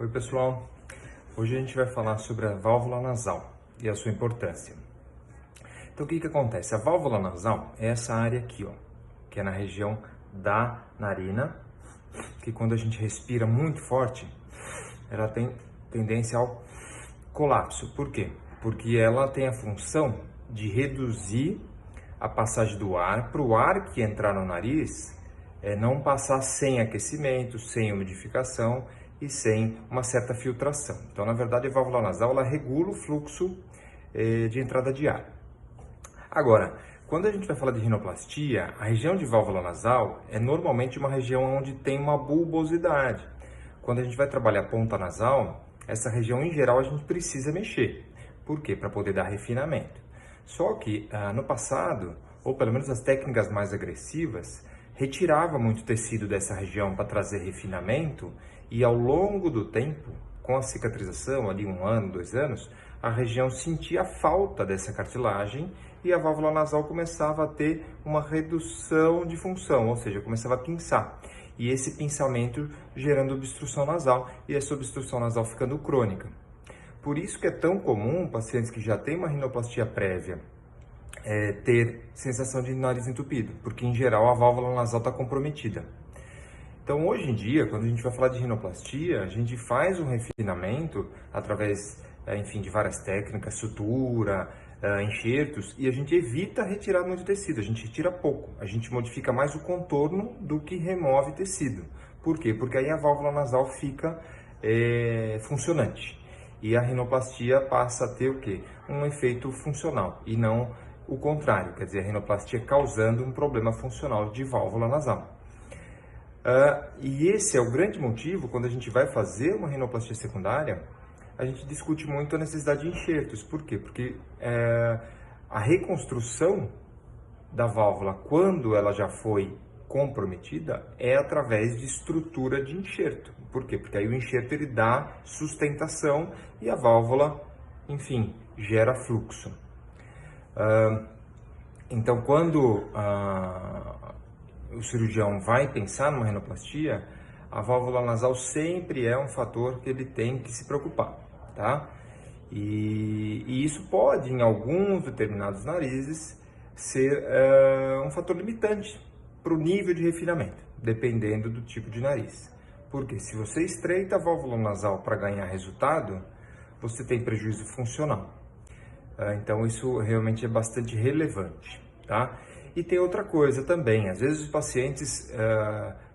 Oi pessoal, hoje a gente vai falar sobre a válvula nasal e a sua importância. Então o que acontece? A válvula nasal é essa área aqui, ó, que é na região da narina, que quando a gente respira muito forte, ela tem tendência ao colapso. Por quê? Porque ela tem a função de reduzir a passagem do ar para o ar que entrar no nariz não passar sem aquecimento, sem umidificação e sem uma certa filtração. Então, na verdade, a válvula nasal ela regula o fluxo de entrada de ar. Agora, quando a gente vai falar de rinoplastia, a região de válvula nasal é normalmente uma região onde tem uma bulbosidade. Quando a gente vai trabalhar a ponta nasal, essa região em geral a gente precisa mexer. Por quê? Para poder dar refinamento. Só que no passado, ou pelo menos as técnicas mais agressivas, retirava muito tecido dessa região para trazer refinamento e ao longo do tempo, com a cicatrização, ali 1 ano, 2 anos, a região sentia a falta dessa cartilagem e a válvula nasal começava a ter uma redução de função, ou seja, começava a pinçar. E esse pinçamento gerando obstrução nasal e essa obstrução nasal ficando crônica. Por isso que é tão comum pacientes que já têm uma rinoplastia prévia ter sensação de nariz entupido, porque em geral a válvula nasal está comprometida. Então hoje em dia, quando a gente vai falar de rinoplastia, a gente faz um refinamento através, enfim, de várias técnicas, sutura, enxertos, e a gente evita retirar muito tecido, a gente retira pouco, a gente modifica mais o contorno do que remove tecido. Por quê? Porque aí a válvula nasal fica funcionante. E a rinoplastia passa a ter o quê? Um efeito funcional e não o contrário, quer dizer, a rinoplastia causando um problema funcional de válvula nasal. E esse é o grande motivo, quando a gente vai fazer uma rinoplastia secundária, a gente discute muito a necessidade de enxertos. Por quê? Porque a reconstrução da válvula, quando ela já foi comprometida, é através de estrutura de enxerto. Por quê? Porque aí o enxerto ele dá sustentação e a válvula, enfim, gera fluxo. Então, quando o cirurgião vai pensar numa rinoplastia, a válvula nasal sempre é um fator que ele tem que se preocupar, tá? E isso pode, em alguns determinados narizes, ser um fator limitante para o nível de refinamento, dependendo do tipo de nariz. Porque se você estreita a válvula nasal para ganhar resultado, você tem prejuízo funcional. Então isso realmente é bastante relevante, tá? E tem outra coisa também, às vezes os pacientes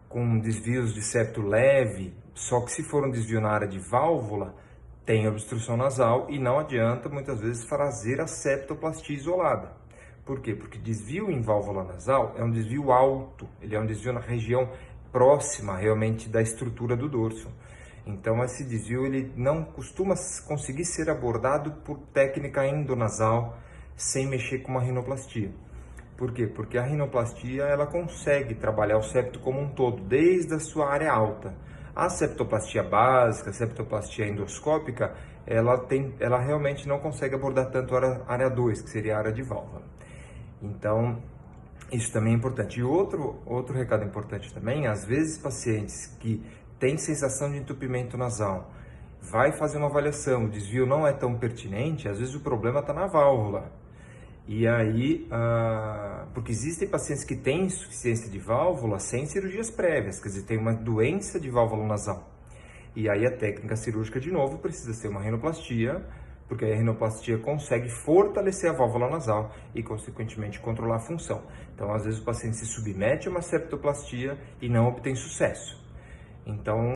com desvios de septo leve, só que se for um desvio na área de válvula, tem obstrução nasal e não adianta muitas vezes fazer a septoplastia isolada. Por quê? Porque desvio em válvula nasal é um desvio alto, ele é um desvio na região próxima realmente da estrutura do dorso. Então esse desvio ele não costuma conseguir ser abordado por técnica endonasal sem mexer com uma rinoplastia. Por quê? Porque a rinoplastia ela consegue trabalhar o septo como um todo, desde a sua área alta. A septoplastia básica, a septoplastia endoscópica, ela realmente não consegue abordar tanto a área 2, que seria a área de válvula. Então, isso também é importante. E outro recado importante também, às vezes pacientes que têm sensação de entupimento nasal, vai fazer uma avaliação, o desvio não é tão pertinente, às vezes o problema está na válvula. E aí, porque existem pacientes que têm insuficiência de válvula sem cirurgias prévias, quer dizer, tem uma doença de válvula nasal. E aí a técnica cirúrgica, de novo, precisa ser uma rinoplastia, porque a rinoplastia consegue fortalecer a válvula nasal e, consequentemente, controlar a função. Então, às vezes, o paciente se submete a uma septoplastia e não obtém sucesso. Então,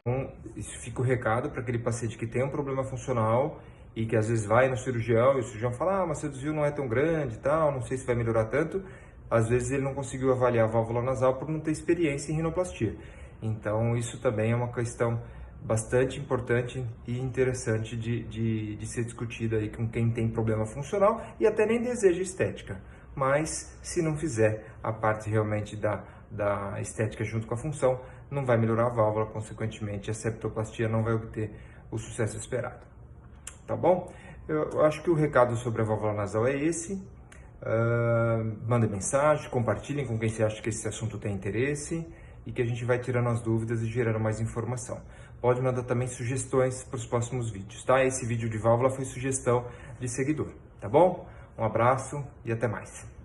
isso fica o recado para aquele paciente que tem um problema funcional e que, às vezes, vai no cirurgião e o cirurgião fala, mas seu desvio não é tão grande e tal, não sei se vai melhorar tanto. Às vezes, ele não conseguiu avaliar a válvula nasal por não ter experiência em rinoplastia. Então, isso também é uma questão bastante importante e interessante de ser discutida aí com quem tem problema funcional e até nem deseja estética, mas se não fizer a parte realmente da estética junto com a função, não vai melhorar a válvula, consequentemente a septoplastia não vai obter o sucesso esperado. Tá bom? Eu acho que o recado sobre a válvula nasal é esse. Mandem mensagem, compartilhem com quem você acha que esse assunto tem interesse e que a gente vai tirando as dúvidas e gerando mais informação. pode mandar também sugestões para os próximos vídeos, tá? Esse vídeo de válvula foi sugestão de seguidor, tá bom? Um abraço e até mais.